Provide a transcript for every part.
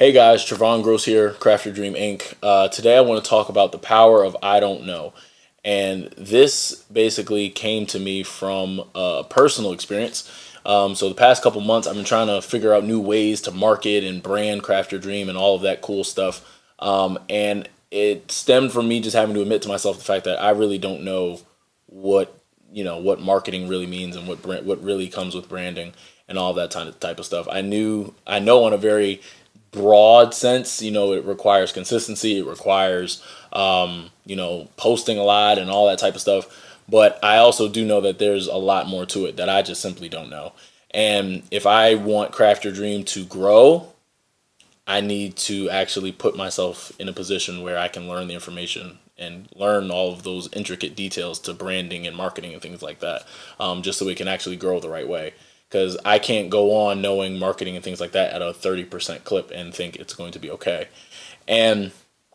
Hey guys, Trevon Gross here, Craft Your Dream Inc. Today I want to talk about the power of I don't know. And this basically came to me from a personal experience. So the past couple months I've been trying to figure out new ways to market and brand Craft Your Dream and all of that cool stuff. And it stemmed from me just having to admit to myself the fact that I really don't know what what marketing really means and what really comes with branding and all that type of stuff. I know on a very broad sense, it requires consistency. It requires, posting a lot and all that type of stuff. But I also do know that there's a lot more to it that I just simply don't know. And if I want Craft Your Dream to grow, I need to actually put myself in a position where I can learn the information and learn all of those intricate details to branding and marketing and things like that, just so we can actually grow the right way. Because I can't go on knowing marketing and things like that at a 30% clip and think it's going to be okay. And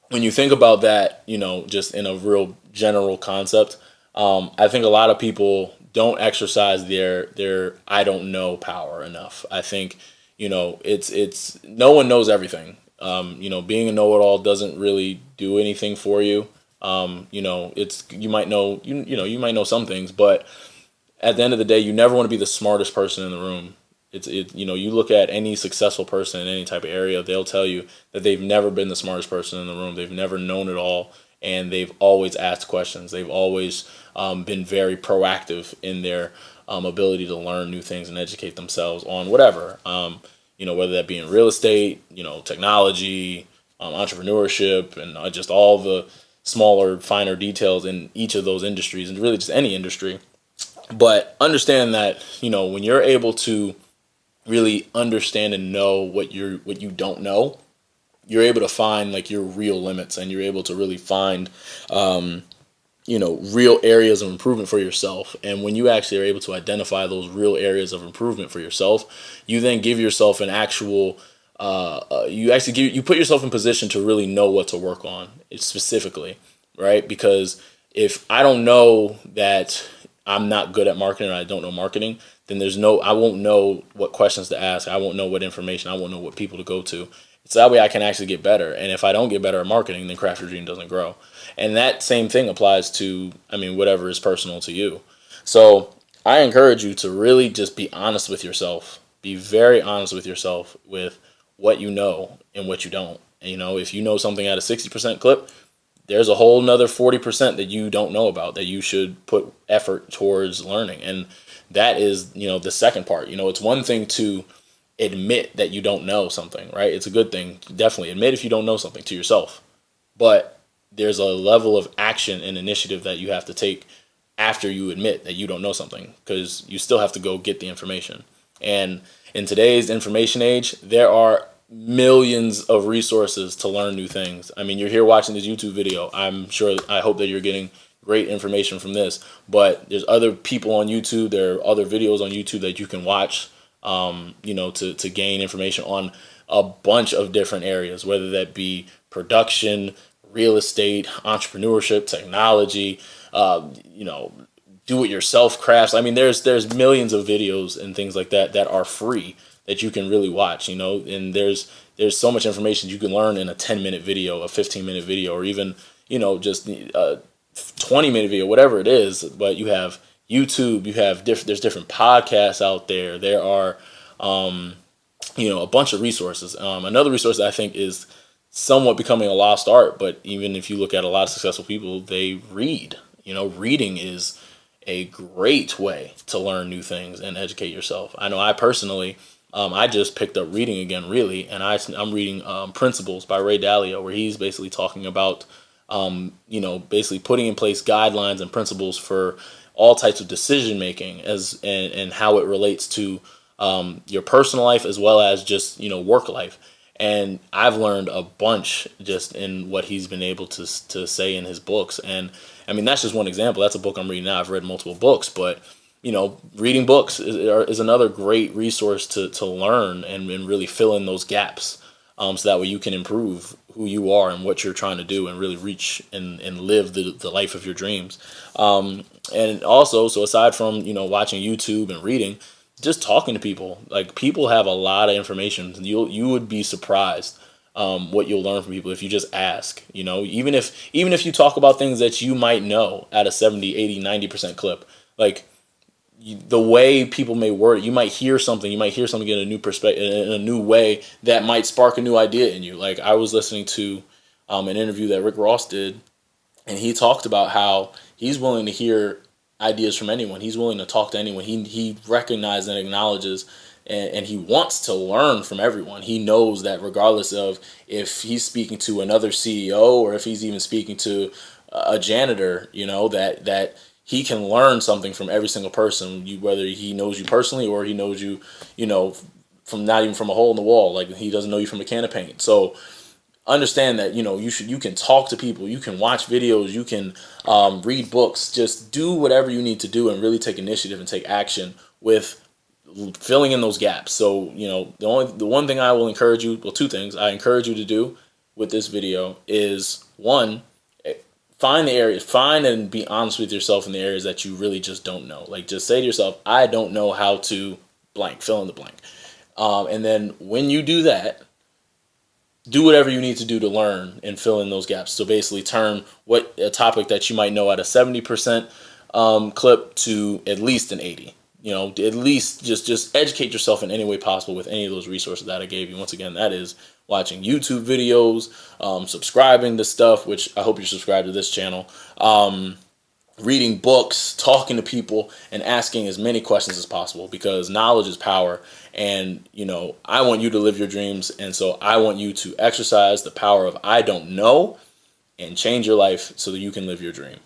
when you think about that, just in a real general concept, I think a lot of people don't exercise their I don't know power enough. I think, it's no one knows everything. Being a know-it-all doesn't really do anything for you. It's you might know you might know some things, but at the end of the day, you never want to be the smartest person in the room. You look at any successful person in any type of area, they'll tell you that they've never been the smartest person in the room. They've never known it all, and they've always asked questions. They've always been very proactive in their ability to learn new things and educate themselves on whatever. Whether that be in real estate, technology, entrepreneurship, and just all the smaller, finer details in each of those industries, and really just any industry. But understand that, when you're able to really understand and know what you don't know, you're able to find like your real limits, and you're able to really find, real areas of improvement for yourself. And when you actually are able to identify those real areas of improvement for yourself, you then give yourself an actual, you put yourself in position to really know what to work on specifically, right? Because if I don't know that I'm not good at marketing or I don't know marketing, then I won't know what questions to ask. I won't know what information, I won't know what people to go to. So that way I can actually get better. And if I don't get better at marketing, then Craft Your Dream doesn't grow. And that same thing applies to, whatever is personal to you. So I encourage you to really just be honest with yourself. Be very honest with yourself with what you know and what you don't. And, if you know something at a 60% clip, there's a whole nother 40% that you don't know about that you should put effort towards learning. And that is, the second part. It's one thing to admit that you don't know something, right? It's a good thing. Definitely admit if you don't know something to yourself. But there's a level of action and initiative that you have to take after you admit that you don't know something, because you still have to go get the information. And in today's information age, there are millions of resources to learn new things. You're here watching this YouTube video. I hope that you're getting great information from this, but there's other people on YouTube. There are other videos on YouTube that you can watch, to gain information on a bunch of different areas, whether that be production, real estate, entrepreneurship, technology, do-it-yourself crafts. There's millions of videos and things like that are free that you can really watch, and there's so much information you can learn in a 10-minute video, a 15-minute video, or even, just a 20-minute video, whatever it is. But you have YouTube, there's different podcasts out there. There are, a bunch of resources. Another resource that I think is somewhat becoming a lost art, but even if you look at a lot of successful people, they read. Reading is a great way to learn new things and educate yourself. I know I personally, I just picked up reading again, really, and I'm reading Principles by Ray Dalio, where he's basically talking about, basically putting in place guidelines and principles for all types of decision making and how it relates to your personal life as well as just work life. And I've learned a bunch just in what he's been able to say in his books. And that's just one example. That's a book I'm reading now. I've read multiple books, but reading books is another great resource to learn and really fill in those gaps, so that way you can improve who you are and what you're trying to do and really reach and live the life of your dreams. And also, so aside from watching YouTube and reading, just talking to people. Like, people have a lot of information. You would be surprised what you'll learn from people if you just ask. Even if you talk about things that you might know at a 70, 80, 90% clip, like the way people may word it, you might hear something in a new perspective, in a new way that might spark a new idea in you. Like I was listening to an interview that Rick Ross did, and he talked about how he's willing to hear ideas from anyone. He's willing to talk to anyone. He recognizes and acknowledges, and he wants to learn from everyone. He knows that regardless of if he's speaking to another CEO or if he's even speaking to a janitor, that he can learn something from every single person, whether he knows you personally or he knows you, from not even from a hole in the wall. Like he doesn't know you from a can of paint. So understand that you can talk to people, you can watch videos, you can read books. Just do whatever you need to do and really take initiative and take action with filling in those gaps. So the one thing I will encourage you, well, two things I encourage you to do with this video is, one, find and be honest with yourself in the areas that you really just don't know. Like just say to yourself, I don't know how to blank, fill in the blank. And then when you do that, do whatever you need to do to learn and fill in those gaps. So basically turn a topic that you might know at a 70% clip to at least an 80. At least just educate yourself in any way possible with any of those resources that I gave you. Once again, that is watching YouTube videos, subscribing to stuff, which I hope you're subscribed to this channel, reading books, talking to people, and asking as many questions as possible, because knowledge is power. And I want you to live your dreams, and so I want you to exercise the power of I don't know and change your life so that you can live your dream.